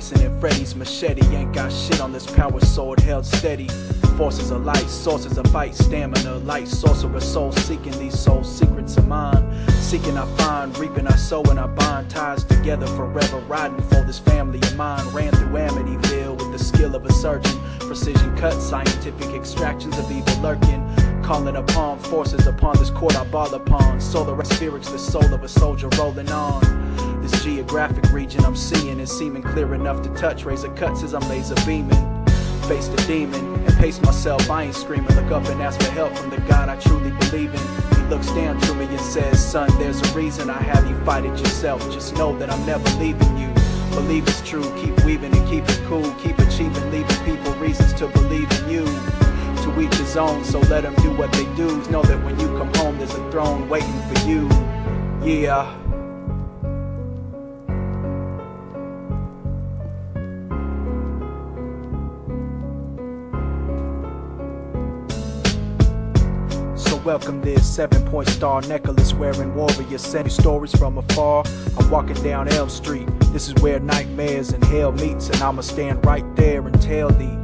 Jason and Freddy's machete ain't got shit on this power sword held steady. Forces of light, sources of fight, stamina, light, sorcerer, soul seeking these soul secrets of mine. Seeking I find, reaping I sow and I bind, ties together forever, riding for this family of mine. Ran through Amityville with the skill of a surgeon, precision cuts, scientific extractions of evil lurking. Calling upon forces upon this court I ball upon. Solar spirits, the soul of a soldier rolling on. This geographic region I'm seeing is seeming clear enough to touch. Razor cuts as I'm laser beaming. Face the demon and pace myself, I ain't screaming. Look up and ask for help from the God I truly believe in. He looks down to me and says, son, there's a reason I have you fight it yourself. Just know that I'm never leaving you. Believe it's true, keep weaving and keep it cool. Keep achieving, leaving people reasons to believe in you. To each his own, so let them do what they do. Know that when you come home there's a throne waiting for you. Yeah. Welcome this 7-point star necklace wearing warrior, sending stories from afar. I'm walking down Elm Street, this is where nightmares and hell meets, and I'ma stand right there and tell the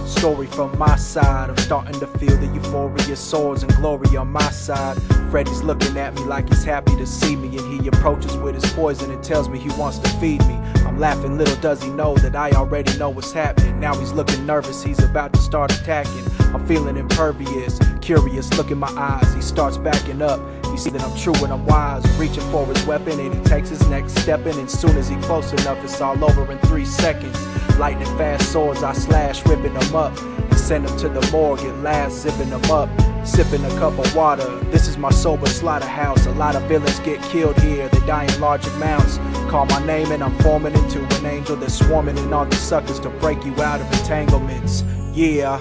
story from my side. I'm starting to feel the euphoria, swords and glory on my side. Freddy's looking at me like he's happy to see me, and he approaches with his poison and tells me he wants to feed me. I'm laughing, little does he know that I already know what's happening. Now he's looking nervous, he's about to start attacking. I'm feeling impervious, curious, look in my eyes. He starts backing up, he sees that I'm true and I'm wise. Reaching for his weapon and he takes his next step in. And soon as he close enough, it's all over in 3 seconds. Lightning fast swords, I slash, ripping them up and send them to the morgue at last, zipping them up. Sipping a cup of water, this is my sober slaughterhouse. A lot of villains get killed here, they die in large amounts. Call my name and I'm forming into an angel that's swarming in all these suckers to break you out of entanglements. Yeah.